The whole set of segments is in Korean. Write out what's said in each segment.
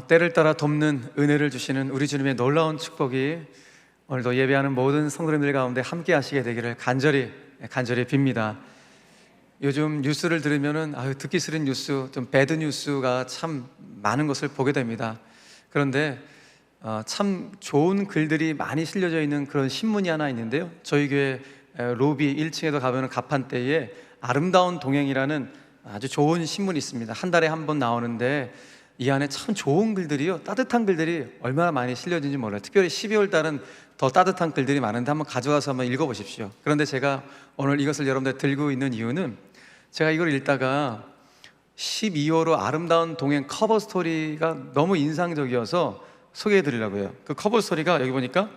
때를 따라 돕는 은혜를 주시는 우리 주님의 놀라운 축복이 오늘도 예배하는 모든 성도님들 가운데 함께 하시게 되기를 간절히 빕니다. 요즘 뉴스를 들으면은 듣기 싫은 뉴스, 좀 배드 뉴스가 참 많은 것을 보게 됩니다. 그런데 참 좋은 글들이 많이 실려져 있는 그런 신문이 하나 있는데요, 저희 교회 로비 1층에도 가보면 가판대에 아름다운 동행이라는 아주 좋은 신문이 있습니다. 한 달에 한 번 나오는데 이 안에 참 좋은 글들이요, 따뜻한 글들이 얼마나 많이 실려진지 몰라요. 특별히 12월 달은 더 따뜻한 글들이 많은데 한번 가져와서 한번 읽어보십시오. 그런데 제가 오늘 이것을 여러분들 들고 있는 이유는, 제가 이걸 읽다가 12호로 아름다운 동행 커버 스토리가 너무 인상적이어서 소개해 드리려고요. 그 커버 스토리가 여기 보니까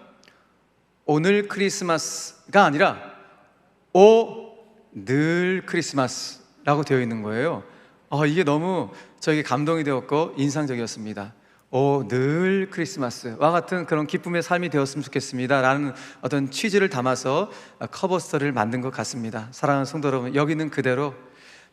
오늘 크리스마스가 아니라 늘 크리스마스라고 되어 있는 거예요. 이게 너무 저에게 감동이 되었고 인상적이었습니다. 늘 크리스마스와 같은 그런 기쁨의 삶이 되었으면 좋겠습니다 라는 어떤 취지를 담아서 커버 스토리를 만든 것 같습니다. 사랑하는 성도 여러분, 여기는 그대로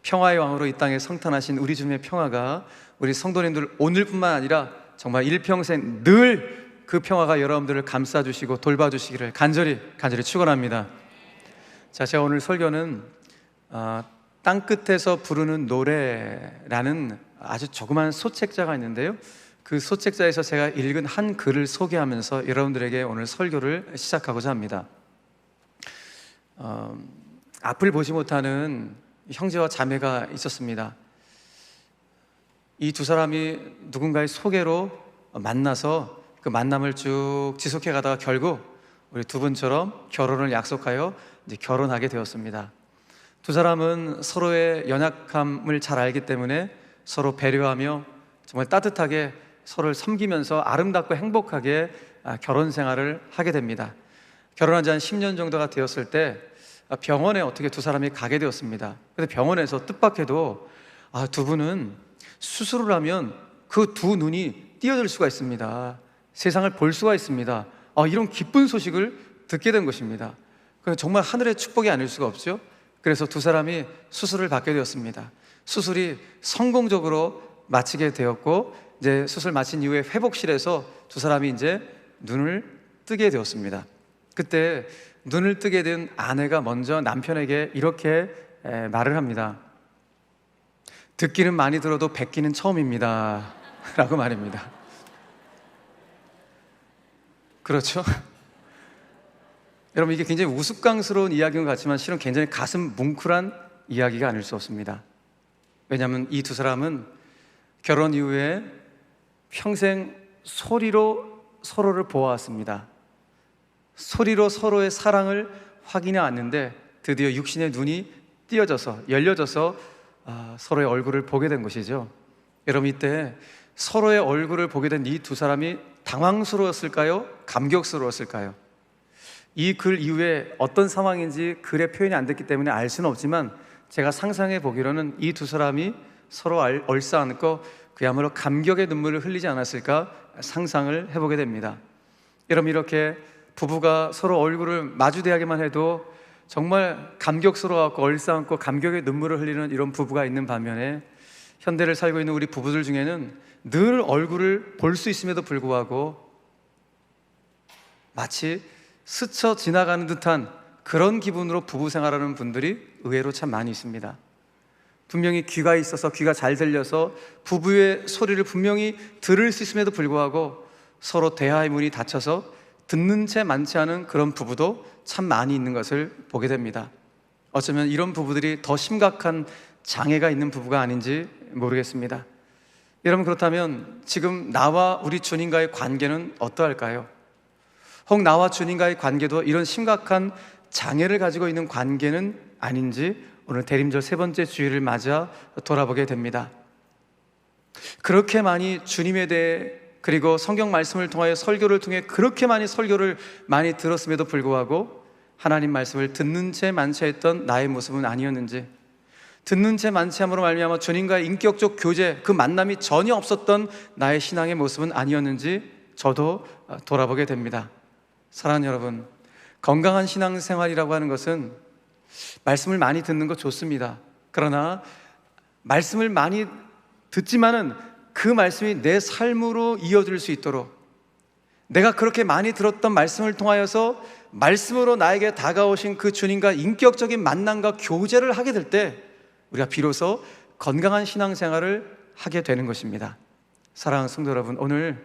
평화의 왕으로 이 땅에 성탄하신 우리 주님의 평화가 우리 성도님들 오늘뿐만 아니라 정말 일평생 늘 그 평화가 여러분들을 감싸주시고 돌봐주시기를 간절히 축원합니다. 자, 제가 오늘 설교는 땅끝에서 부르는 노래라는 아주 조그만 소책자가 있는데요, 그 소책자에서 제가 읽은 한 글을 소개하면서 여러분들에게 오늘 설교를 시작하고자 합니다. 앞을 보지 못하는 형제와 자매가 있었습니다. 이 두 사람이 누군가의 소개로 만나서 그 만남을 쭉 지속해 가다가 결국 우리 두 분처럼 결혼을 약속하여 이제 결혼하게 되었습니다. 두 사람은 서로의 연약함을 잘 알기 때문에 서로 배려하며 정말 따뜻하게 서로를 섬기면서 아름답고 행복하게 결혼 생활을 하게 됩니다. 결혼한 지 한 10년 정도가 되었을 때 병원에 어떻게 두 사람이 가게 되었습니다. 그런데 병원에서 뜻밖에도 두 분은 수술을 하면 그 두 눈이 띄어들 수가 있습니다. 세상을 볼 수가 있습니다. 이런 기쁜 소식을 듣게 된 것입니다. 정말 하늘의 축복이 아닐 수가 없죠. 그래서 두 사람이 수술을 받게 되었습니다. 수술이 성공적으로 마치게 되었고, 이제 수술 마친 이후에 회복실에서 두 사람이 이제 눈을 뜨게 되었습니다. 그때 눈을 뜨게 된 아내가 먼저 남편에게 이렇게 말을 합니다. 듣기는 많이 들어도 뵙기는 처음입니다 라고 말입니다. 그렇죠? 여러분, 이게 굉장히 우스꽝스러운 이야기인 것 같지만 실은 굉장히 가슴 뭉클한 이야기가 아닐 수 없습니다. 왜냐하면 이 두 사람은 결혼 이후에 평생 소리로 서로를 보아왔습니다. 소리로 서로의 사랑을 확인해 왔는데 드디어 육신의 눈이 열려져서 서로의 얼굴을 보게 된 것이죠. 여러분, 이때 서로의 얼굴을 보게 된 이 두 사람이 당황스러웠을까요? 감격스러웠을까요? 이 글 이후에 어떤 상황인지 글에 표현이 안 됐기 때문에 알 수는 없지만 제가 상상해 보기로는 이 두 사람이 서로 얼싸안고 그야말로 감격의 눈물을 흘리지 않았을까 상상을 해보게 됩니다. 여러분, 이렇게 부부가 서로 얼굴을 마주대하기만 해도 정말 감격스러워하고 얼싸안고 감격의 눈물을 흘리는 이런 부부가 있는 반면에 현대를 살고 있는 우리 부부들 중에는 늘 얼굴을 볼 수 있음에도 불구하고 마치 스쳐 지나가는 듯한 그런 기분으로 부부 생활하는 분들이 의외로 참 많이 있습니다. 분명히 귀가 있어서, 귀가 잘 들려서 부부의 소리를 분명히 들을 수 있음에도 불구하고 서로 대화의 문이 닫혀서 듣는 채 많지 않은 그런 부부도 참 많이 있는 것을 보게 됩니다. 어쩌면 이런 부부들이 더 심각한 장애가 있는 부부가 아닌지 모르겠습니다. 여러분, 그렇다면 지금 나와 우리 주님과의 관계는 어떠할까요? 혹 나와 주님과의 관계도 이런 심각한 장애를 가지고 있는 관계는 아닌지 오늘 대림절 세 번째 주일을 맞아 돌아보게 됩니다. 그렇게 많이 주님에 대해, 그리고 성경 말씀을 통하여 설교를 통해 그렇게 많이 설교를 많이 들었음에도 불구하고 하나님 말씀을 듣는 채 만취 했던 나의 모습은 아니었는지, 듣는 채 만취함으로 말미암아 주님과의 인격적 교제, 그 만남이 전혀 없었던 나의 신앙의 모습은 아니었는지 저도 돌아보게 됩니다. 사랑하는 여러분, 건강한 신앙생활이라고 하는 것은 말씀을 많이 듣는 거 좋습니다. 그러나 말씀을 많이 듣지만은 그 말씀이 내 삶으로 이어질 수 있도록, 내가 그렇게 많이 들었던 말씀을 통하여서 말씀으로 나에게 다가오신 그 주님과 인격적인 만남과 교제를 하게 될 때 우리가 비로소 건강한 신앙생활을 하게 되는 것입니다. 사랑하는 성도 여러분, 오늘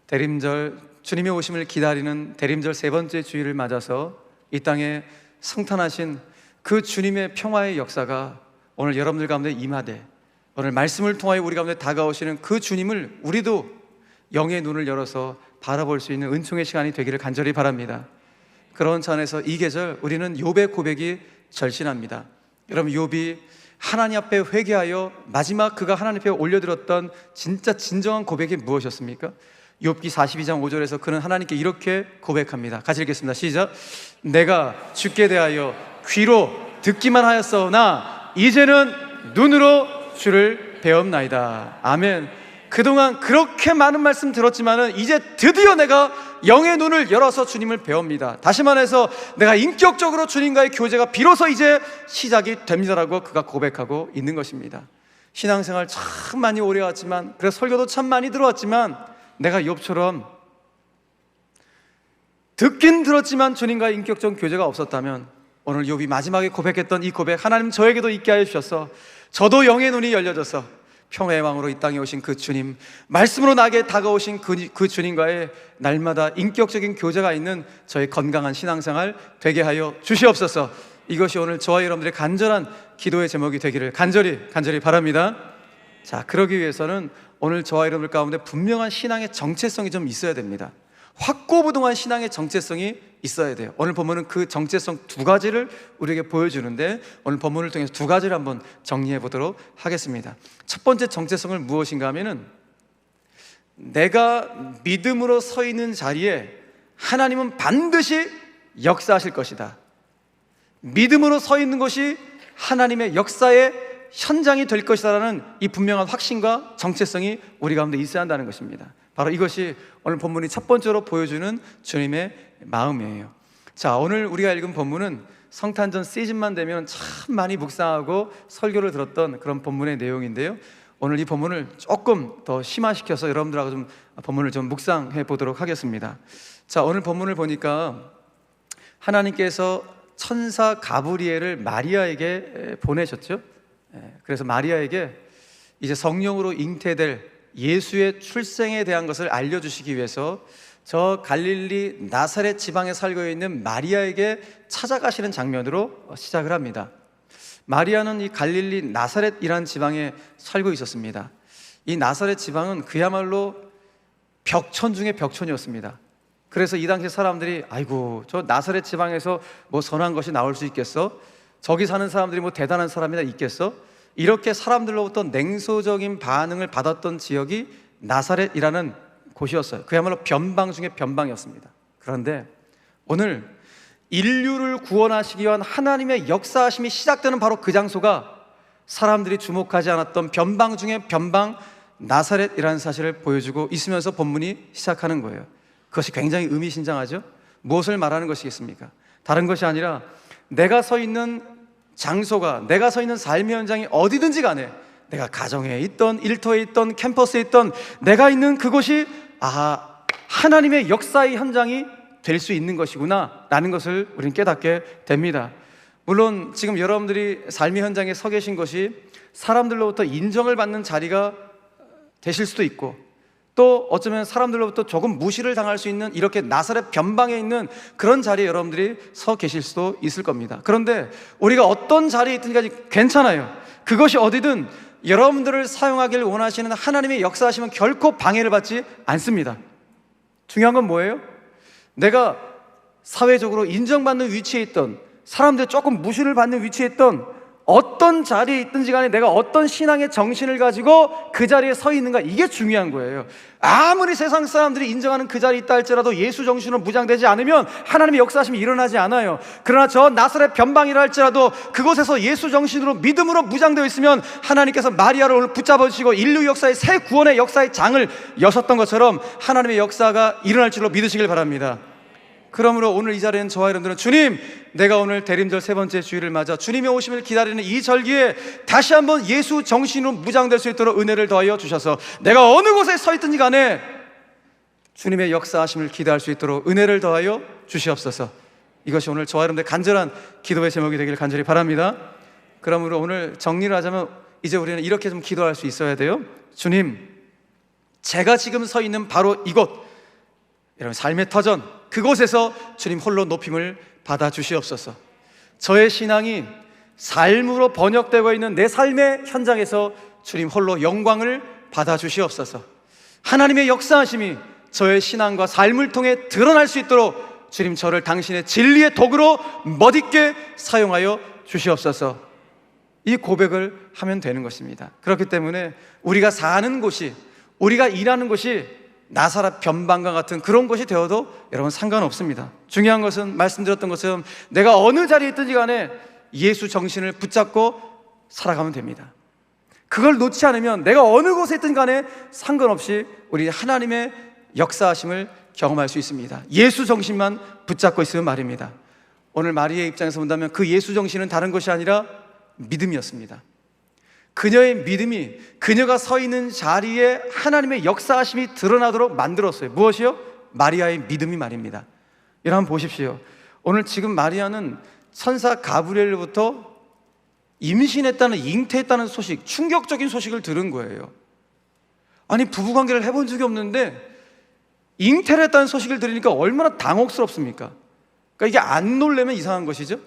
대림절, 주님의 오심을 기다리는 대림절 세 번째 주일을 맞아서 이 땅에 성탄하신 그 주님의 평화의 역사가 오늘 여러분들 가운데 임하되, 오늘 말씀을 통하여 우리 가운데 다가오시는 그 주님을 우리도 영의 눈을 열어서 바라볼 수 있는 은총의 시간이 되기를 간절히 바랍니다. 그런 차원에서 이 계절 우리는 욥의 고백이 절실합니다. 여러분, 욥이 하나님 앞에 회개하여 마지막 그가 하나님 앞에 올려드렸던 진짜 진정한 고백이 무엇이었습니까? 욥기 42장 5절에서 그는 하나님께 이렇게 고백합니다. 같이 읽겠습니다. 시작. 내가 주께 대하여 귀로 듣기만 하였으나 이제는 눈으로 주를 배웠나이다. 아멘. 그동안 그렇게 많은 말씀 들었지만은 이제 드디어 내가 영의 눈을 열어서 주님을 배웁니다. 다시 말해서 내가 인격적으로 주님과의 교제가 비로소 이제 시작이 됩니다라고 그가 고백하고 있는 것입니다. 신앙생활 참 많이 오래 왔지만, 그래서 설교도 참 많이 들어왔지만, 내가 욥처럼 듣긴 들었지만 주님과의 인격적 교제가 없었다면 오늘 욥이 마지막에 고백했던 이 고백, 하나님 저에게도 있게 하여 주셔서 저도 영의 눈이 열려져서 평화의 왕으로 이 땅에 오신 그 주님, 말씀으로 나에게 다가오신 그 주님과의 날마다 인격적인 교제가 있는 저의 건강한 신앙생활 되게 하여 주시옵소서. 이것이 오늘 저와 여러분들의 간절한 기도의 제목이 되기를 간절히 바랍니다. 자, 그러기 위해서는 오늘 저와 여러분들 가운데 분명한 신앙의 정체성이 좀 있어야 됩니다. 확고부동한 신앙의 정체성이 있어야 돼요. 오늘 본문은 그 정체성 두 가지를 우리에게 보여주는데, 오늘 본문을 통해서 두 가지를 한번 정리해 보도록 하겠습니다. 첫 번째 정체성은 무엇인가 하면은, 내가 믿음으로 서 있는 자리에 하나님은 반드시 역사하실 것이다. 믿음으로 서 있는 것이 하나님의 역사의 현장이 될 것이다라는 이 분명한 확신과 정체성이 우리 가운데 있어야 한다는 것입니다. 바로 이것이 오늘 본문이 첫 번째로 보여주는 주님의 마음이에요. 자, 오늘 우리가 읽은 본문은 성탄절 시즌만 되면 참 많이 묵상하고 설교를 들었던 그런 본문의 내용인데요, 오늘 이 본문을 조금 더 심화시켜서 여러분들하고 좀 본문을 좀 묵상해 보도록 하겠습니다. 자, 오늘 본문을 보니까 하나님께서 천사 가브리엘을 마리아에게 보내셨죠. 그래서 마리아에게 이제 성령으로 잉태될 예수의 출생에 대한 것을 알려주시기 위해서 저 갈릴리 나사렛 지방에 살고 있는 마리아에게 찾아가시는 장면으로 시작을 합니다. 마리아는 이 갈릴리 나사렛이라는 지방에 살고 있었습니다. 이 나사렛 지방은 그야말로 벽천 중에 벽천이었습니다. 그래서 이 당시 사람들이, 아이고, 저 나사렛 지방에서 뭐 선한 것이 나올 수 있겠어? 저기 사는 사람들이 뭐 대단한 사람이나 있겠어? 이렇게 사람들로부터 냉소적인 반응을 받았던 지역이 나사렛이라는 곳이었어요. 그야말로 변방 중에 변방이었습니다. 그런데 오늘 인류를 구원하시기 위한 하나님의 역사하심이 시작되는 바로 그 장소가 사람들이 주목하지 않았던 변방 중에 변방 나사렛이라는 사실을 보여주고 있으면서 본문이 시작하는 거예요. 그것이 굉장히 의미심장하죠. 무엇을 말하는 것이겠습니까? 다른 것이 아니라 내가 서 있는 장소가, 내가 서 있는 삶의 현장이 어디든지 간에, 내가 가정에 있던, 일터에 있던, 캠퍼스에 있던 내가 있는 그곳이 하나님의 역사의 현장이 될 수 있는 것이구나 라는 것을 우리는 깨닫게 됩니다. 물론 지금 여러분들이 삶의 현장에 서 계신 것이 사람들로부터 인정을 받는 자리가 되실 수도 있고, 또 어쩌면 사람들로부터 조금 무시를 당할 수 있는 이렇게 나사렛 변방에 있는 그런 자리에 여러분들이 서 계실 수도 있을 겁니다. 그런데 우리가 어떤 자리에 있든지 괜찮아요. 그것이 어디든 여러분들을 사용하기를 원하시는 하나님의 역사하시면 결코 방해를 받지 않습니다. 중요한 건 뭐예요? 내가 사회적으로 인정받는 위치에 있던, 사람들이 조금 무시를 받는 위치에 있던 어떤 자리에 있든지 간에 내가 어떤 신앙의 정신을 가지고 그 자리에 서 있는가, 이게 중요한 거예요. 아무리 세상 사람들이 인정하는 그 자리에 있다 할지라도 예수 정신으로 무장되지 않으면 하나님의 역사하심이 일어나지 않아요. 그러나 저 나사렛 변방이라 할지라도 그곳에서 예수 정신으로 믿음으로 무장되어 있으면 하나님께서 마리아를 오늘 붙잡아 주시고 인류 역사의 새 구원의 역사의 장을 여셨던 것처럼 하나님의 역사가 일어날 줄로 믿으시길 바랍니다. 그러므로 오늘 이 자리에 있는 저와 여러분들은 주님, 내가 오늘 대림절 세 번째 주일을 맞아 주님의 오심을 기다리는 이 절기에 다시 한번 예수 정신으로 무장될 수 있도록 은혜를 더하여 주셔서 내가 어느 곳에 서 있든지 간에 주님의 역사하심을 기대할 수 있도록 은혜를 더하여 주시옵소서. 이것이 오늘 저와 여러분들의 간절한 기도의 제목이 되기를 간절히 바랍니다. 그러므로 오늘 정리를 하자면 이제 우리는 이렇게 좀 기도할 수 있어야 돼요. 주님, 제가 지금 서 있는 바로 이곳, 여러분 삶의 터전, 그곳에서 주님 홀로 높임을 받아 주시옵소서. 저의 신앙이 삶으로 번역되고 있는 내 삶의 현장에서 주님 홀로 영광을 받아 주시옵소서. 하나님의 역사하심이 저의 신앙과 삶을 통해 드러날 수 있도록 주님 저를 당신의 진리의 도구로 멋있게 사용하여 주시옵소서. 이 고백을 하면 되는 것입니다. 그렇기 때문에 우리가 사는 곳이, 우리가 일하는 곳이 나사렛 변방과 같은 그런 곳이 되어도 여러분 상관없습니다. 중요한 것은 말씀드렸던 것처럼 내가 어느 자리에 있든지 간에 예수 정신을 붙잡고 살아가면 됩니다. 그걸 놓지 않으면 내가 어느 곳에 있든 간에 상관없이 우리 하나님의 역사하심을 경험할 수 있습니다. 예수 정신만 붙잡고 있으면 말입니다. 오늘 마리아의 입장에서 본다면 그 예수 정신은 다른 것이 아니라 믿음이었습니다. 그녀의 믿음이 그녀가 서 있는 자리에 하나님의 역사하심이 드러나도록 만들었어요. 무엇이요? 마리아의 믿음이 말입니다. 여러분 보십시오. 오늘 지금 마리아는 천사 가브리엘로부터 임신했다는, 잉태했다는 소식, 충격적인 소식을 들은 거예요. 아니, 부부관계를 해본 적이 없는데 잉태를 했다는 소식을 들으니까 얼마나 당혹스럽습니까? 그러니까 이게 안 놀라면 이상한 것이죠.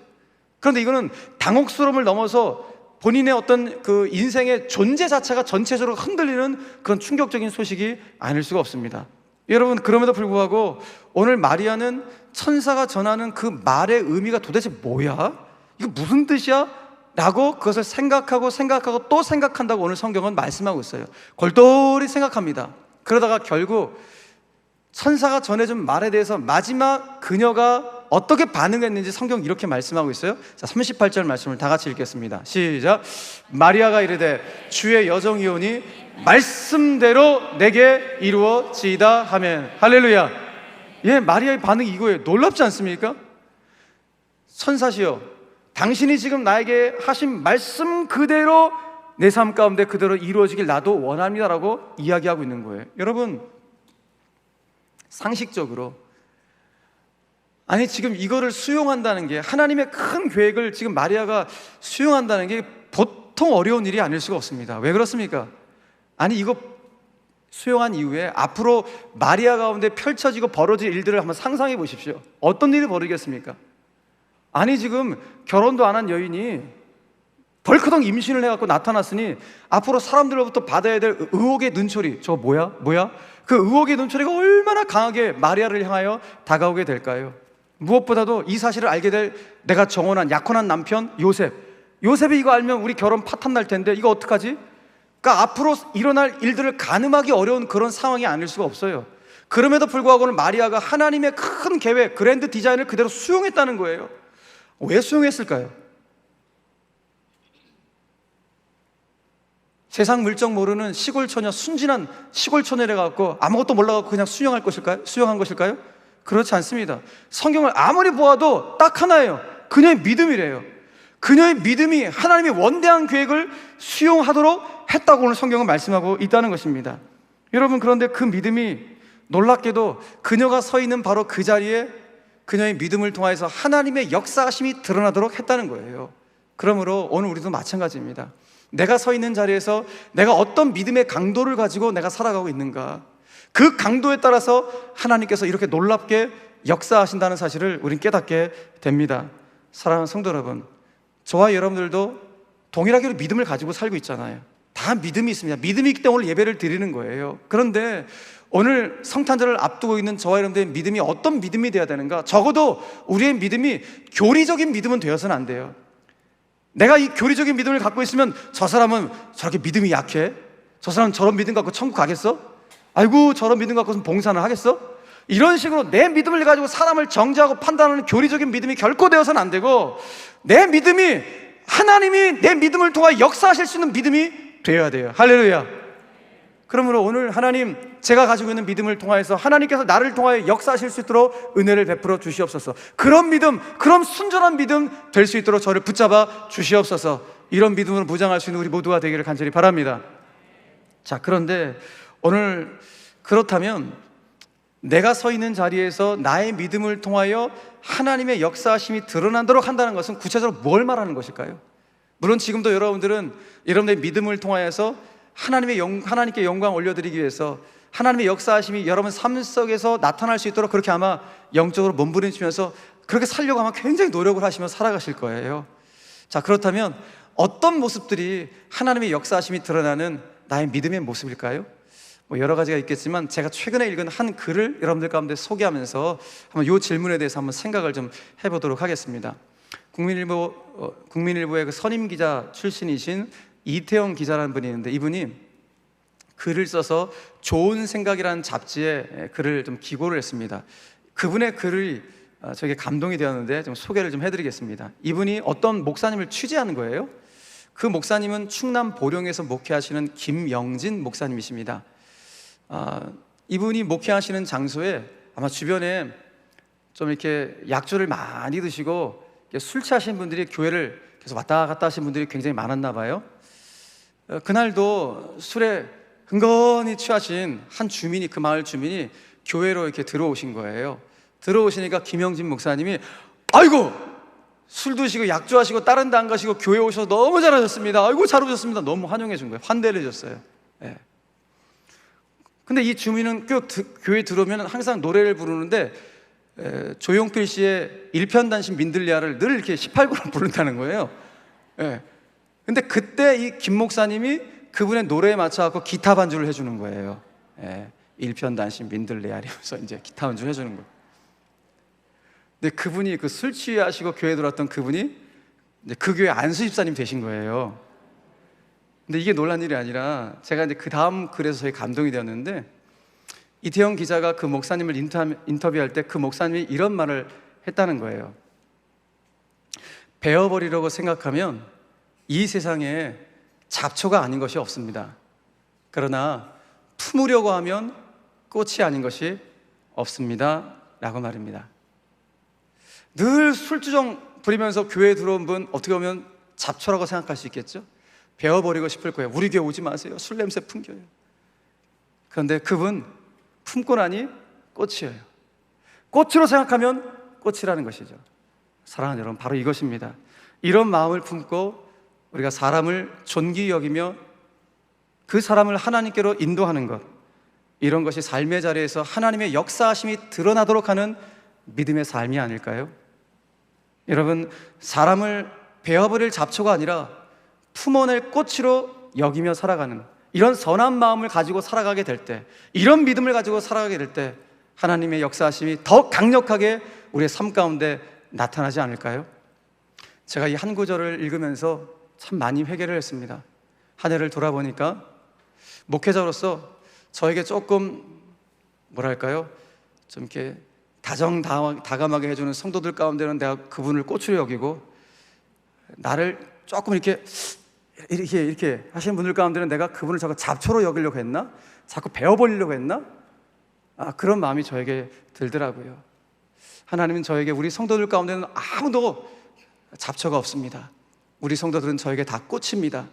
그런데 이거는 당혹스러움을 넘어서 본인의 어떤 그 인생의 존재 자체가 전체적으로 흔들리는 그런 충격적인 소식이 아닐 수가 없습니다. 여러분, 그럼에도 불구하고 오늘 마리아는 천사가 전하는 그 말의 의미가 도대체 뭐야? 이거 무슨 뜻이야? 라고 그것을 생각하고 또 생각한다고 오늘 성경은 말씀하고 있어요. 골똘히 생각합니다. 그러다가 결국 천사가 전해준 말에 대해서 마지막 그녀가 어떻게 반응했는지 성경 이렇게 말씀하고 있어요. 자, 38절 말씀을 다 같이 읽겠습니다. 시작. 마리아가 이르되 주의 여정이오니 말씀대로 내게 이루어지이다 하멘. 할렐루야. 예, 마리아의 반응이 이거예요. 놀랍지 않습니까? 천사시여, 당신이 지금 나에게 하신 말씀 그대로 내 삶 가운데 그대로 이루어지길 나도 원합니다라고 이야기하고 있는 거예요. 여러분, 상식적으로, 아니 지금 이거를 수용한다는 게, 하나님의 큰 계획을 지금 마리아가 수용한다는 게 보통 어려운 일이 아닐 수가 없습니다. 왜 그렇습니까? 아니 이거 수용한 이후에 앞으로 마리아 가운데 펼쳐지고 벌어질 일들을 한번 상상해 보십시오. 어떤 일이 벌어지겠습니까? 아니 지금 결혼도 안 한 여인이 벌크덩 임신을 해갖고 나타났으니 앞으로 사람들로부터 받아야 될 의혹의 눈초리, 저거 뭐야? 그 의혹의 눈초리가 얼마나 강하게 마리아를 향하여 다가오게 될까요? 무엇보다도 이 사실을 알게 될 내가 정혼한 약혼한 남편 요셉이 이거 알면 우리 결혼 파탄 날 텐데 이거 어떡하지? 그러니까 앞으로 일어날 일들을 가늠하기 어려운 그런 상황이 아닐 수가 없어요. 그럼에도 불구하고는 마리아가 하나님의 큰 계획, 그랜드 디자인을 그대로 수용했다는 거예요. 왜 수용했을까요? 세상 물정 모르는 시골 처녀, 순진한 시골 처녀래 갖고 아무것도 몰라갖고 그냥 수용한 것일까요? 그렇지 않습니다. 성경을 아무리 보아도 딱 하나예요. 그녀의 믿음이래요. 그녀의 믿음이 하나님의 원대한 계획을 수용하도록 했다고 오늘 성경은 말씀하고 있다는 것입니다. 여러분, 그런데 그 믿음이 놀랍게도 그녀가 서 있는 바로 그 자리에 그녀의 믿음을 통해서 하나님의 역사하심이 드러나도록 했다는 거예요. 그러므로 오늘 우리도 마찬가지입니다. 내가 서 있는 자리에서 내가 어떤 믿음의 강도를 가지고 내가 살아가고 있는가, 그 강도에 따라서 하나님께서 이렇게 놀랍게 역사하신다는 사실을 우린 깨닫게 됩니다. 사랑하는 성도 여러분, 저와 여러분들도 동일하게 믿음을 가지고 살고 있잖아요. 다 믿음이 있습니다. 믿음이 있기 때문에 오늘 예배를 드리는 거예요. 그런데 오늘 성탄절을 앞두고 있는 저와 여러분들의 믿음이 어떤 믿음이 되어야 되는가? 적어도 우리의 믿음이 교리적인 믿음은 되어서는 안 돼요. 내가 이 교리적인 믿음을 갖고 있으면 저 사람은 저렇게 믿음이 약해? 저 사람은 저런 믿음 갖고 천국 가겠어? 아이고, 저런 믿음 갖고는 봉사는 하겠어? 이런 식으로 내 믿음을 가지고 사람을 정죄하고 판단하는 교리적인 믿음이 결코 되어서는 안 되고, 내 믿음이 하나님이 내 믿음을 통해 역사하실 수 있는 믿음이 되어야 돼요. 할렐루야. 그러므로 오늘 하나님, 제가 가지고 있는 믿음을 통하여서 하나님께서 나를 통하여 역사하실 수 있도록 은혜를 베풀어 주시옵소서. 그런 믿음, 그런 순전한 믿음 될 수 있도록 저를 붙잡아 주시옵소서. 이런 믿음으로 무장할 수 있는 우리 모두가 되기를 간절히 바랍니다. 자, 그런데 오늘 그렇다면 내가 서 있는 자리에서 나의 믿음을 통하여 하나님의 역사하심이 드러나도록 한다는 것은 구체적으로 뭘 말하는 것일까요? 물론 지금도 여러분들은 여러분의 믿음을 통하여서 하나님께 영광 올려드리기 위해서 하나님의 역사하심이 여러분 삶 속에서 나타날 수 있도록 그렇게 아마 영적으로 몸부림치면서 그렇게 살려고 아마 굉장히 노력을 하시며 살아가실 거예요. 자, 그렇다면 어떤 모습들이 하나님의 역사하심이 드러나는 나의 믿음의 모습일까요? 여러 가지가 있겠지만 제가 최근에 읽은 한 글을 여러분들 가운데 소개하면서 한번 이 질문에 대해서 한번 생각을 좀 해보도록 하겠습니다. 국민일보의 그 선임 기자 출신이신 이태영 기자라는 분이 있는데, 이분이 글을 써서 좋은 생각이라는 잡지에 글을 좀 기고를 했습니다. 그분의 글이 저에게 감동이 되었는데 좀 소개를 좀 해드리겠습니다. 이분이 어떤 목사님을 취재하는 거예요. 그 목사님은 충남 보령에서 목회하시는 김영진 목사님이십니다. 이분이 목회하시는 장소에 아마 주변에 좀 이렇게 약주를 많이 드시고 술 취하신 분들이 교회를 계속 왔다 갔다 하신 분들이 굉장히 많았나 봐요. 그날도 술에 흥건히 취하신 한 주민이, 그 마을 주민이 교회로 이렇게 들어오신 거예요. 들어오시니까 김영진 목사님이 아이고, 술 드시고 약주하시고 다른 데 안 가시고 교회 오셔서 너무 잘하셨습니다. 아이고, 잘 오셨습니다. 너무 환영해 준 거예요. 환대를 해줬어요. 예. 근데 이 주민은 교회 들어오면 항상 노래를 부르는데 조용필 씨의 일편단심 민들레아를 늘 이렇게 18구로 부른다는 거예요. 예. 근데 그때 이 김 목사님이 그분의 노래에 맞춰서 기타 반주를 해주는 거예요. 예. 일편단심 민들레아리면서 이제 기타 반주 해주는 거예요. 근데 그분이 그 술 취하시고 교회 들어왔던 그분이 이제 그 교회 안수 집사님 되신 거예요. 근데 이게 놀란 일이 아니라 제가 이제 그 다음 글에서 저희 감동이 되었는데, 이태영 기자가 그 목사님을 인터뷰할 때 그 목사님이 이런 말을 했다는 거예요. 베어버리려고 생각하면 이 세상에 잡초가 아닌 것이 없습니다. 그러나 품으려고 하면 꽃이 아닌 것이 없습니다 라고 말입니다. 늘 술주정 부리면서 교회에 들어온 분, 어떻게 보면 잡초라고 생각할 수 있겠죠? 베어버리고 싶을 거예요. 우리 교회 오지 마세요. 술 냄새 풍겨요. 그런데 그분 품고 나니 꽃이에요. 꽃으로 생각하면 꽃이라는 것이죠. 사랑하는 여러분, 바로 이것입니다. 이런 마음을 품고 우리가 사람을 존귀히 여기며 그 사람을 하나님께로 인도하는 것, 이런 것이 삶의 자리에서 하나님의 역사하심이 드러나도록 하는 믿음의 삶이 아닐까요? 여러분, 사람을 베어버릴 잡초가 아니라 품어낼 꽃으로 여기며 살아가는 이런 선한 마음을 가지고 살아가게 될 때, 이런 믿음을 가지고 살아가게 될 때 하나님의 역사하심이 더 강력하게 우리의 삶 가운데 나타나지 않을까요? 제가 이 한 구절을 읽으면서 참 많이 회개를 했습니다. 한 해를 돌아보니까 목회자로서 저에게 조금 뭐랄까요? 좀 이렇게 다정다감하게 해주는 성도들 가운데는 내가 그분을 꽃으로 여기고, 나를 조금 이렇게 하시는 분들 가운데는 내가 그분을 자꾸 잡초로 여기려고 했나? 자꾸 베어버리려고 했나? 그런 마음이 저에게 들더라고요. 하나님은 저에게, 우리 성도들 가운데는 아무도 잡초가 없습니다. 우리 성도들은 저에게 다 꽃입니다.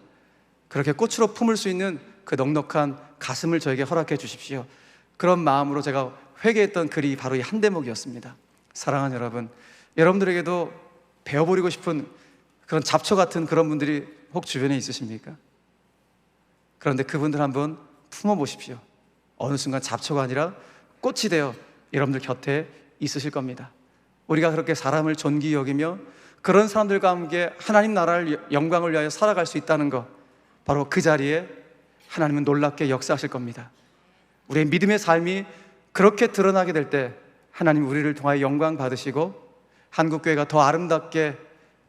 그렇게 꽃으로 품을 수 있는 그 넉넉한 가슴을 저에게 허락해 주십시오. 그런 마음으로 제가 회개했던 글이 바로 이 한 대목이었습니다. 사랑하는 여러분, 여러분들에게도 베어버리고 싶은 그런 잡초 같은 그런 분들이 혹 주변에 있으십니까? 그런데 그분들 한번 품어보십시오. 어느 순간 잡초가 아니라 꽃이 되어 여러분들 곁에 있으실 겁니다. 우리가 그렇게 사람을 존귀히 여기며 그런 사람들과 함께 하나님 나라를, 영광을 위하여 살아갈 수 있다는 것, 바로 그 자리에 하나님은 놀랍게 역사하실 겁니다. 우리의 믿음의 삶이 그렇게 드러나게 될 때 하나님 우리를 통하여 영광 받으시고 한국교회가 더 아름답게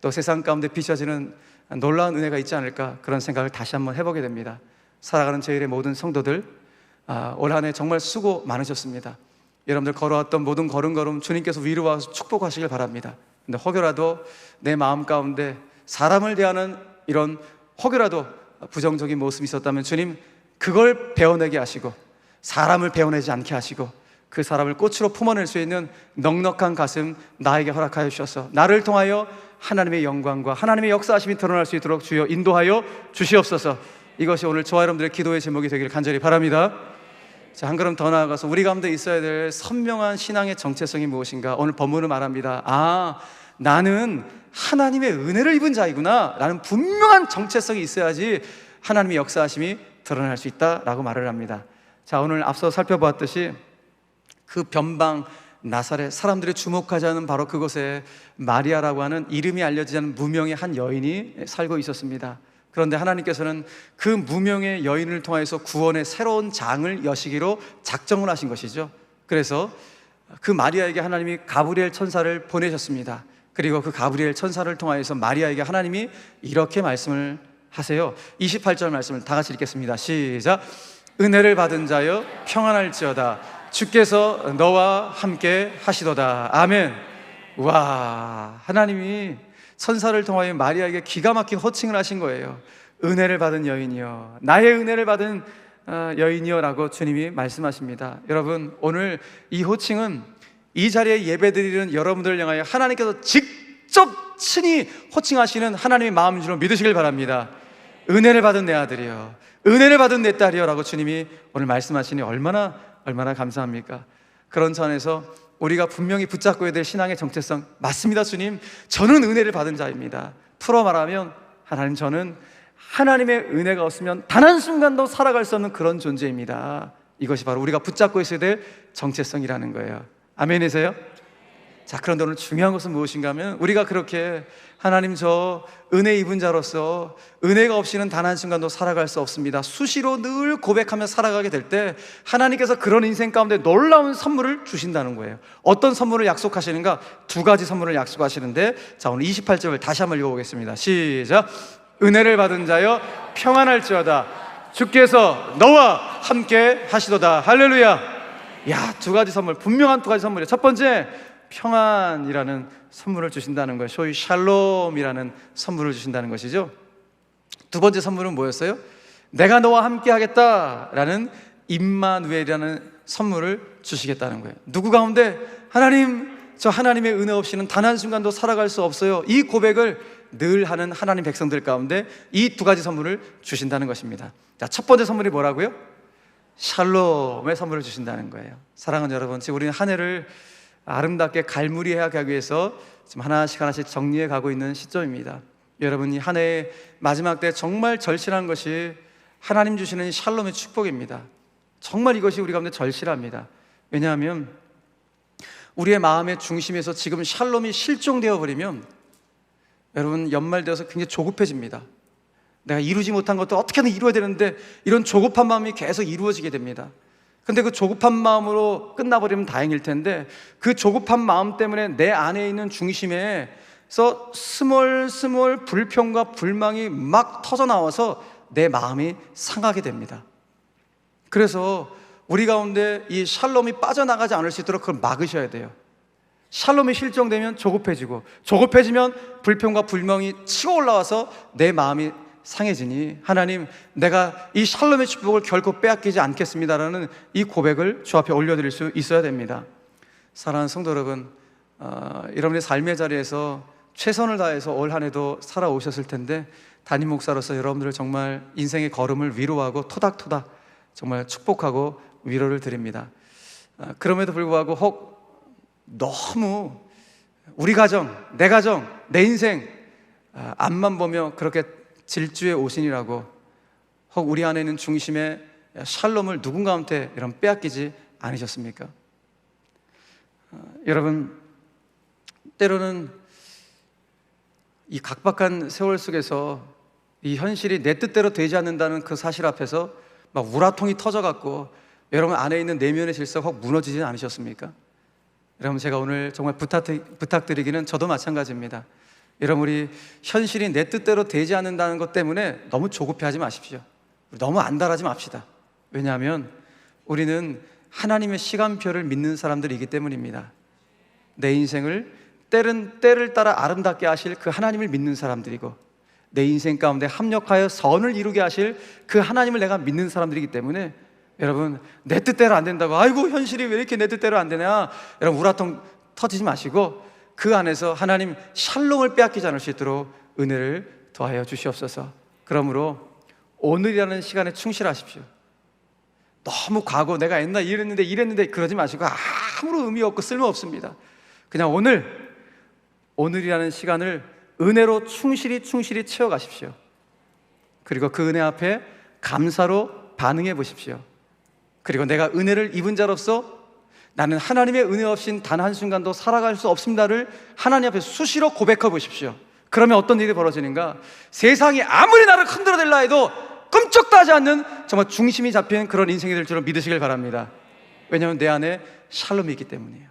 또 세상 가운데 비춰지는 놀라운 은혜가 있지 않을까, 그런 생각을 다시 한번 해보게 됩니다. 살아가는 저희의 모든 성도들, 올 한 해 정말 수고 많으셨습니다. 여러분들 걸어왔던 모든 걸음걸음 주님께서 위로와 축복하시길 바랍니다. 근데 혹여라도 내 마음 가운데 사람을 대하는 이런 혹여라도 부정적인 모습이 있었다면 주님 그걸 베어내게 하시고 사람을 베어내지 않게 하시고 그 사람을 꽃으로 품어낼 수 있는 넉넉한 가슴 나에게 허락하여 주셔서 나를 통하여 하나님의 영광과 하나님의 역사하심이 드러날 수 있도록 주여 인도하여 주시옵소서. 이것이 오늘 저와 여러분들의 기도의 제목이 되기를 간절히 바랍니다. 자, 한 걸음 더 나아가서 우리 가운데 있어야 될 선명한 신앙의 정체성이 무엇인가? 오늘 본문은 말합니다. 나는 하나님의 은혜를 입은 자이구나 라는 분명한 정체성이 있어야지 하나님의 역사하심이 드러날 수 있다라고 말을 합니다. 자, 오늘 앞서 살펴보았듯이 그 변방 나사렛, 사람들이 주목하지 않은 바로 그곳에 마리아라고 하는 이름이 알려지지 않은 무명의 한 여인이 살고 있었습니다. 그런데 하나님께서는 그 무명의 여인을 통해서 구원의 새로운 장을 여시기로 작정을 하신 것이죠. 그래서 그 마리아에게 하나님이 가브리엘 천사를 보내셨습니다. 그리고 그 가브리엘 천사를 통하여서 마리아에게 하나님이 이렇게 말씀을 하세요. 28절 말씀을 다 같이 읽겠습니다. 시작. 은혜를 받은 자여 평안할지어다 주께서 너와 함께 하시도다. 아멘. 와, 하나님이 천사를 통하여 마리아에게 기가 막힌 호칭을 하신 거예요. 은혜를 받은 여인이여, 나의 은혜를 받은 여인이여 라고 주님이 말씀하십니다. 여러분, 오늘 이 호칭은 이 자리에 예배드리는 여러분들을 향하여 하나님께서 직접 친히 호칭하시는 하나님의 마음인 줄 믿으시길 바랍니다. 은혜를 받은 내 아들이여, 은혜를 받은 내 딸이여 라고 주님이 오늘 말씀하시니 얼마나 감사합니까? 그런 차원에서 우리가 분명히 붙잡고 해야 될 신앙의 정체성, 맞습니다 주님, 저는 은혜를 받은 자입니다. 풀어 말하면 하나님, 저는 하나님의 은혜가 없으면 단 한순간도 살아갈 수 없는 그런 존재입니다. 이것이 바로 우리가 붙잡고 있어야 될 정체성이라는 거예요. 아멘이세요? 자, 그런데 오늘 중요한 것은 무엇인가 하면 우리가 그렇게 하나님, 저 은혜 입은 자로서 은혜가 없이는 단 한순간도 살아갈 수 없습니다, 수시로 늘 고백하며 살아가게 될 때 하나님께서 그런 인생 가운데 놀라운 선물을 주신다는 거예요. 어떤 선물을 약속하시는가? 두 가지 선물을 약속하시는데, 자, 오늘 28절을 다시 한번 읽어보겠습니다. 시작. 은혜를 받은 자여 평안할지어다 주께서 너와 함께 하시도다. 할렐루야. 야, 두 가지 선물, 분명한 두 가지 선물이에요. 첫 번째, 평안이라는 선물을 주신다는 거예요. 소위 샬롬이라는 선물을 주신다는 것이죠. 두 번째 선물은 뭐였어요? 내가 너와 함께 하겠다라는 임마누엘이라는 선물을 주시겠다는 거예요. 누구 가운데? 하나님, 저 하나님의 은혜 없이는 단 한순간도 살아갈 수 없어요, 이 고백을 늘 하는 하나님 백성들 가운데 이 두 가지 선물을 주신다는 것입니다. 자, 첫 번째 선물이 뭐라고요? 샬롬의 선물을 주신다는 거예요. 사랑하는 여러분, 지금 우리는 한 해를 아름답게 갈무리해 가기 위해서 지금 하나씩 정리해 가고 있는 시점입니다. 여러분이 한 해의 마지막 때 정말 절실한 것이 하나님 주시는 샬롬의 축복입니다. 정말 이것이 우리 가운데 절실합니다. 왜냐하면 우리의 마음의 중심에서 지금 샬롬이 실종되어 버리면 여러분, 연말 되어서 굉장히 조급해집니다. 내가 이루지 못한 것도 어떻게든 이루어야 되는데 이런 조급한 마음이 계속 이루어지게 됩니다. 근데 그 조급한 마음으로 끝나버리면 다행일 텐데 그 조급한 마음 때문에 내 안에 있는 중심에서 스멀스멀 불평과 불망이 막 터져나와서 내 마음이 상하게 됩니다. 그래서 우리 가운데 이 샬롬이 빠져나가지 않을 수 있도록 그걸 막으셔야 돼요. 샬롬이 실종되면 조급해지고, 조급해지면 불평과 불명이 치고 올라와서 내 마음이 상해지니 하나님, 내가 이 샬롬의 축복을 결코 빼앗기지 않겠습니다라는 이 고백을 주 앞에 올려드릴 수 있어야 됩니다. 사랑하는 성도 여러분, 여러분의 삶의 자리에서 최선을 다해서 올 한 해도 살아오셨을 텐데 담임 목사로서 여러분들을 정말 인생의 걸음을 위로하고 토닥토닥 정말 축복하고 위로를 드립니다. 그럼에도 불구하고 혹 너무 우리 가정, 내 인생 앞만 보며 그렇게 질주의 오신이라고 혹 우리 안에 있는 중심의 샬롬을 누군가한테 이런 빼앗기지 않으셨습니까? 여러분, 때로는 이 각박한 세월 속에서 이 현실이 내 뜻대로 되지 않는다는 그 사실 앞에서 막 우라통이 터져갖고 여러분 안에 있는 내면의 질서가 혹 무너지진 않으셨습니까? 여러분, 제가 오늘 정말 부탁드리기는 저도 마찬가지입니다. 여러분, 우리 현실이 내 뜻대로 되지 않는다는 것 때문에 너무 조급해하지 마십시오. 너무 안달하지 맙시다. 왜냐하면 우리는 하나님의 시간표를 믿는 사람들이기 때문입니다. 내 인생을 때를 따라 아름답게 하실 그 하나님을 믿는 사람들이고, 내 인생 가운데 합력하여 선을 이루게 하실 그 하나님을 내가 믿는 사람들이기 때문에 여러분, 내 뜻대로 안 된다고 아이고 현실이 왜 이렇게 내 뜻대로 안 되냐, 여러분 우라통 터지지 마시고 그 안에서 하나님 샬롬을 빼앗기지 않을 수 있도록 은혜를 더하여 주시옵소서. 그러므로 오늘이라는 시간에 충실하십시오. 너무 과거 내가 옛날 이랬는데 그러지 마시고 아무런 의미 없고 쓸모 없습니다. 그냥 오늘이라는 시간을 은혜로 충실히 채워가십시오. 그리고 그 은혜 앞에 감사로 반응해 보십시오. 그리고 내가 은혜를 입은 자로서 나는 하나님의 은혜 없인 단 한순간도 살아갈 수 없습니다를 하나님 앞에 수시로 고백해 보십시오. 그러면 어떤 일이 벌어지는가? 세상이 아무리 나를 흔들어댈라 해도 끔찍도 하지 않는 정말 중심이 잡힌 그런 인생이 될 줄을 믿으시길 바랍니다. 왜냐하면 내 안에 샬롬이 있기 때문이에요.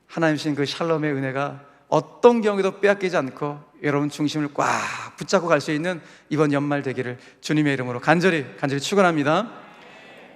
하나님 주신 그 샬롬의 은혜가 어떤 경우에도 빼앗기지 않고 여러분 중심을 꽉 붙잡고 갈 수 있는 이번 연말 되기를 주님의 이름으로 간절히 축원합니다.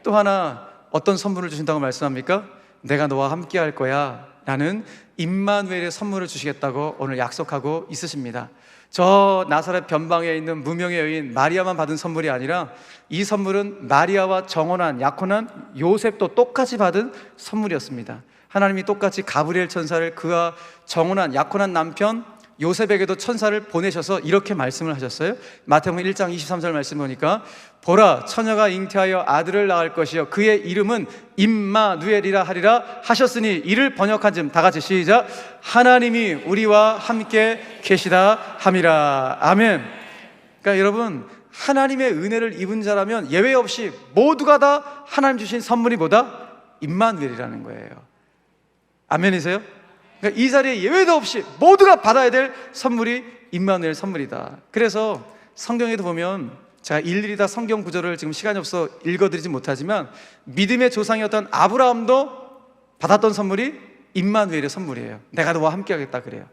또 하나 어떤 선물을 주신다고 말씀합니까? 내가 너와 함께 할 거야 라는 임마누엘의 선물을 주시겠다고 오늘 약속하고 있으십니다. 저 나사렛 변방에 있는 무명의 여인 마리아만 받은 선물이 아니라 이 선물은 마리아와 정혼한 약혼한 요셉도 똑같이 받은 선물이었습니다. 하나님이 똑같이 가브리엘 천사를 그와 정혼한 약혼한 남편 요셉에게도 천사를 보내셔서 이렇게 말씀을 하셨어요. 마태복음 1장 23절 말씀 보니까 보라, 처녀가 잉태하여 아들을 낳을 것이요 그의 이름은 임마누엘이라 하리라 하셨으니 이를 번역한 다 같이 시작. 하나님이 우리와 함께 계시다 함이라. 아멘. 그러니까 여러분, 하나님의 은혜를 입은 자라면 예외 없이 모두가 다 하나님 주신 선물이 뭐다? 임마누엘이라는 거예요. 아멘이세요? 그러니까 이 자리에 예외도 없이 모두가 받아야 될 선물이 임마누엘 선물이다. 그래서 성경에도 보면 제가 일일이 다 성경 구절을 지금 시간이 없어 읽어드리지 못하지만 믿음의 조상이었던 아브라함도 받았던 선물이 임마누엘의 선물이에요. 내가 너와 함께 하겠다 그래요.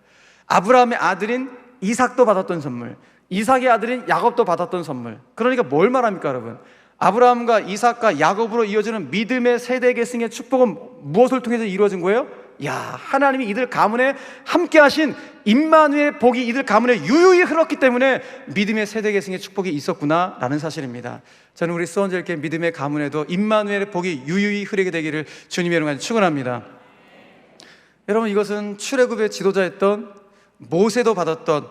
아브라함의 아들인 이삭도 받았던 선물, 이삭의 아들인 야곱도 받았던 선물. 그러니까 뭘 말합니까 여러분? 아브라함과 이삭과 야곱으로 이어지는 믿음의 세대 계승의 축복은 무엇을 통해서 이루어진 거예요? 야, 하나님이 이들 가문에 함께 하신 임마누엘의 복이 이들 가문에 유유히 흘렀기 때문에 믿음의 세대 계승의 축복이 있었구나 라는 사실입니다. 저는 우리 수원절개 믿음의 가문에도 임마누엘의 복이 유유히 흐르게 되기를 주님의 이름으로 축원합니다. 여러분, 이것은 출애굽의 지도자였던 모세도 받았던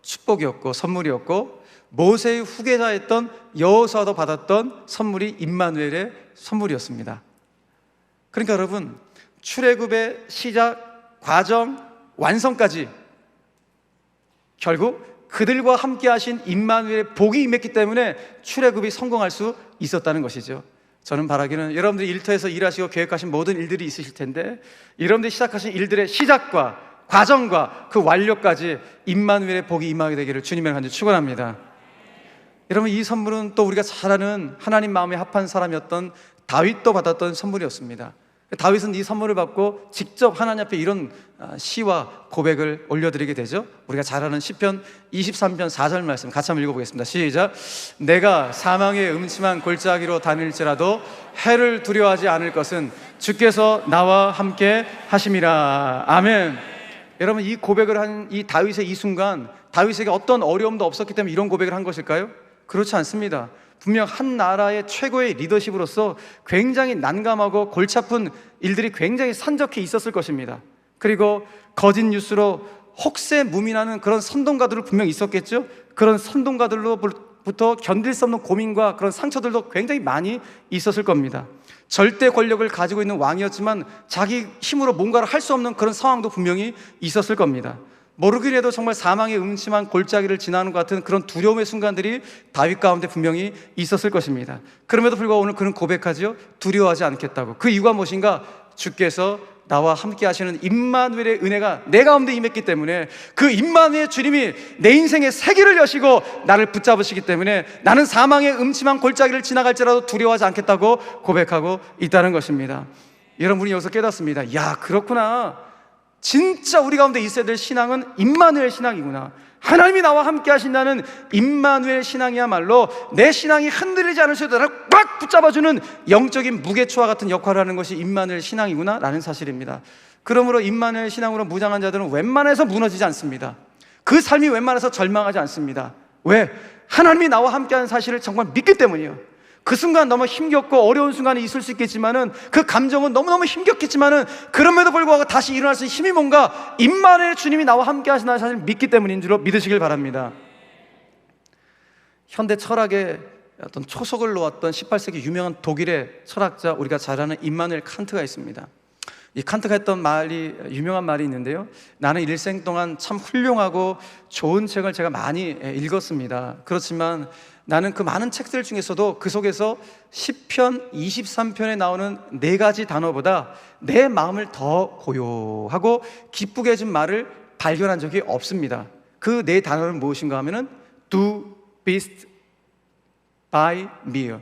축복이었고 선물이었고, 모세의 후계자였던 여호수아도 받았던 선물이 임마누엘의 선물이었습니다. 그러니까 여러분, 출애굽의 시작, 과정, 완성까지 결국 그들과 함께 하신 임마누엘의 복이 임했기 때문에 출애굽이 성공할 수 있었다는 것이죠. 저는 바라기는 여러분들이 일터에서 일하시고 계획하신 모든 일들이 있으실 텐데 여러분들이 시작하신 일들의 시작과 과정과 그 완료까지 임마누엘의 복이 임하게 되기를 주님의 간절히 축원합니다. 여러분, 이 선물은 또 우리가 잘 아는 하나님 마음에 합한 사람이었던 다윗도 받았던 선물이었습니다. 다윗은 이 선물을 받고 직접 하나님 앞에 이런 시와 고백을 올려드리게 되죠. 우리가 잘 아는 시편 23편 4절 말씀 같이 한번 읽어보겠습니다. 시작. 내가 사망의 음침한 골짜기로 다닐지라도 해를 두려워하지 않을 것은 주께서 나와 함께 하심이라. 아멘. 여러분, 이 고백을 한 이 다윗의 이 순간, 다윗에게 어떤 어려움도 없었기 때문에 이런 고백을 한 것일까요? 그렇지 않습니다. 분명 한 나라의 최고의 리더십으로서 굉장히 난감하고 골치 아픈 일들이 굉장히 산적해 있었을 것입니다. 그리고 거짓 뉴스로 혹세무민하는 그런 선동가들도 분명 있었겠죠. 그런 선동가들로부터 견딜 수 없는 고민과 그런 상처들도 굉장히 많이 있었을 겁니다. 절대 권력을 가지고 있는 왕이었지만 자기 힘으로 뭔가를 할 수 없는 그런 상황도 분명히 있었을 겁니다. 모르긴 해도 정말 사망의 음침한 골짜기를 지나는 것 같은 그런 두려움의 순간들이 다윗 가운데 분명히 있었을 것입니다. 그럼에도 불구하고 오늘 그는 고백하죠. 두려워하지 않겠다고. 그 이유가 무엇인가? 주께서 나와 함께 하시는 임마누엘의 은혜가 내 가운데 임했기 때문에, 그 임마누엘 주님이 내 인생의 세계를 여시고 나를 붙잡으시기 때문에 나는 사망의 음침한 골짜기를 지나갈지라도 두려워하지 않겠다고 고백하고 있다는 것입니다. 여러분이 여기서 깨닫습니다. 야, 그렇구나. 진짜 우리 가운데 있어야 될 신앙은 임마누엘 신앙이구나. 하나님이 나와 함께 하신다는 임마누엘 신앙이야말로 내 신앙이 흔들리지 않을 수 있도록 나를 꽉 붙잡아주는 영적인 무게추와 같은 역할을 하는 것이 임마누엘 신앙이구나 라는 사실입니다. 그러므로 임마누엘 신앙으로 무장한 자들은 웬만해서 무너지지 않습니다. 그 삶이 웬만해서 절망하지 않습니다. 왜? 하나님이 나와 함께하는 사실을 정말 믿기 때문이에요. 그 순간 너무 힘겹고 어려운 순간이 있을 수 있겠지만은, 그 감정은 너무너무 힘겹겠지만은, 그럼에도 불구하고 다시 일어날 수 있는 힘이 뭔가, 임마누엘 주님이 나와 함께 하신다는 사실을 믿기 때문인 줄로 믿으시길 바랍니다. 현대 철학의 어떤 초석을 놓았던 18세기 유명한 독일의 철학자, 우리가 잘 아는 임마누엘 칸트가 있습니다. 이 칸트가 했던 말이, 유명한 말이 있는데요, 나는 일생 동안 참 훌륭하고 좋은 책을 제가 많이 읽었습니다. 그렇지만 나는 그 많은 책들 중에서도 그 속에서 시편 23편에 나오는 4가지 단어보다 내 마음을 더 고요하고 기쁘게 해준 말을 발견한 적이 없습니다. 그 4단어는 무엇인가 하면은 Du bist bei mir,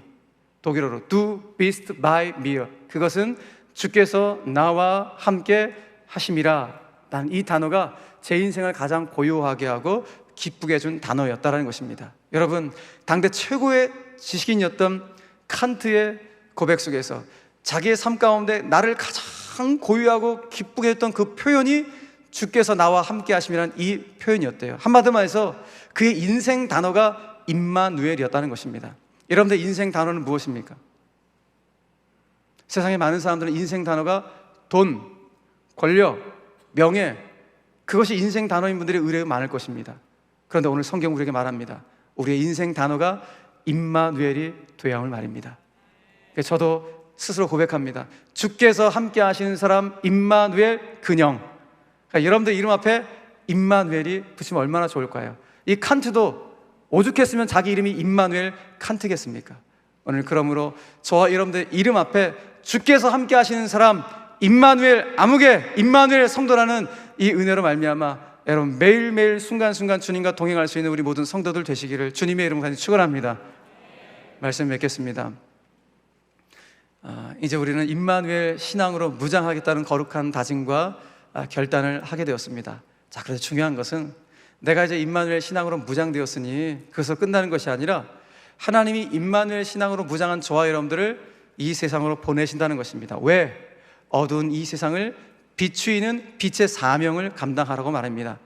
독일어로 Du bist bei mir, 그것은 주께서 나와 함께 하심이라. 난 이 단어가 제 인생을 가장 고요하게 하고 기쁘게 해준 단어였다는 것입니다. 여러분, 당대 최고의 지식인이었던 칸트의 고백 속에서 자기의 삶 가운데 나를 가장 고요하고 기쁘게 했던 그 표현이 주께서 나와 함께 하심이라는 이 표현이었대요. 한마디로 말해서 그의 인생 단어가 임마누엘이었다는 것입니다. 여러분들 인생 단어는 무엇입니까? 세상에 많은 사람들은 인생 단어가 돈, 권력, 명예, 그것이 인생 단어인 분들이 의외로 많을 것입니다. 그런데 오늘 성경 우리에게 말합니다. 우리의 인생 단어가 임마누엘이 되어야 함을 말입니다. 저도 스스로 고백합니다. 주께서 함께 하시는 사람 임마누엘 근영. 그러니까 여러분들 이름 앞에 임마누엘이 붙이면 얼마나 좋을까요? 이 칸트도 오죽했으면 자기 이름이 임마누엘 칸트겠습니까? 오늘 그러므로 저와 여러분들 이름 앞에 주께서 함께 하시는 사람 임마누엘 아무개, 임마누엘 성도라는 이 은혜로 말미암아 여러분 매일매일 순간순간 주님과 동행할 수 있는 우리 모든 성도들 되시기를 주님의 이름으로 간절히 축원합니다. 말씀 맺겠습니다. 이제 우리는 임마누엘 신앙으로 무장하겠다는 거룩한 다짐과 결단을 하게 되었습니다. 자, 그래서 중요한 것은 내가 이제 임마누엘 신앙으로 무장되었으니 그것으로 끝나는 것이 아니라 하나님이 임마누엘 신앙으로 무장한 저와 여러분들을 이 세상으로 보내신다는 것입니다. 왜? 어두운 이 세상을 비추이는 빛의 사명을 감당하라고 말합니다.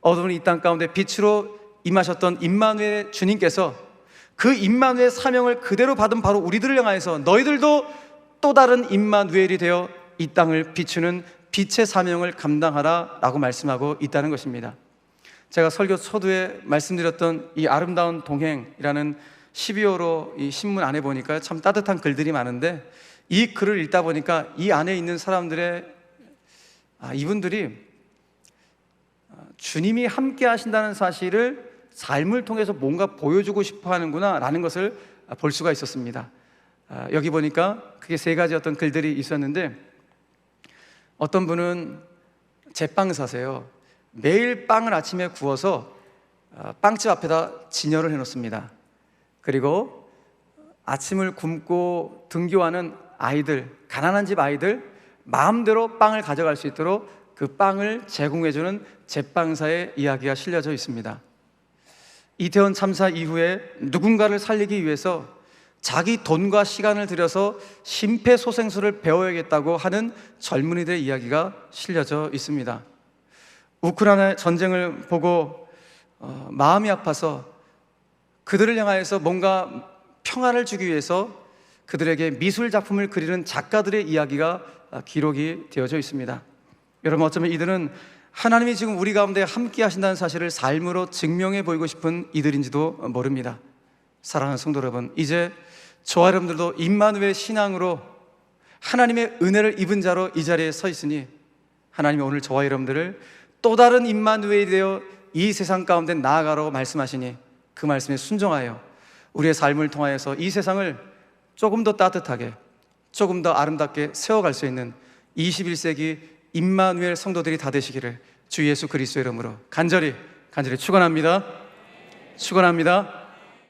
어두운 이 땅 가운데 빛으로 임하셨던 임마누엘 주님께서 그 임마누엘 사명을 그대로 받은 바로 우리들을 향하여서 너희들도 또 다른 임마누엘이 되어 이 땅을 비추는 빛의 사명을 감당하라 라고 말씀하고 있다는 것입니다. 제가 설교 초두에 말씀드렸던 이 아름다운 동행이라는 12호로 이 신문 안에 보니까 참 따뜻한 글들이 많은데, 이 글을 읽다 보니까 이 안에 있는 사람들의 이분들이 주님이 함께 하신다는 사실을 삶을 통해서 뭔가 보여주고 싶어 하는구나 라는 것을 볼 수가 있었습니다. 여기 보니까 그게 3가지 어떤 글들이 있었는데, 어떤 분은 제빵사세요. 매일 빵을 아침에 구워서 빵집 앞에다 진열을 해놓습니다. 그리고 아침을 굶고 등교하는 아이들, 가난한 집 아이들 마음대로 빵을 가져갈 수 있도록 그 빵을 제공해주는 제빵사의 이야기가 실려져 있습니다. 이태원 참사 이후에 누군가를 살리기 위해서 자기 돈과 시간을 들여서 심폐소생술을 배워야겠다고 하는 젊은이들의 이야기가 실려져 있습니다. 우크라이나 전쟁을 보고 마음이 아파서 그들을 향하여서 뭔가 평화를 주기 위해서 그들에게 미술 작품을 그리는 작가들의 이야기가 기록이 되어져 있습니다. 여러분, 어쩌면 이들은 하나님이 지금 우리 가운데 함께 하신다는 사실을 삶으로 증명해 보이고 싶은 이들인지도 모릅니다. 사랑하는 성도 여러분, 이제 저와 여러분들도 임마누엘 신앙으로 하나님의 은혜를 입은 자로 이 자리에 서 있으니 하나님이 오늘 저와 여러분들을 또 다른 임마누엘이 되어 이 세상 가운데 나아가라고 말씀하시니 그 말씀에 순종하여 우리의 삶을 통하여서 이 세상을 조금 더 따뜻하게, 조금 더 아름답게 세워갈 수 있는 21세기 임마누엘 성도들이 다 되시기를 주 예수 그리스도의 이름으로 간절히 축원합니다. 축원합니다.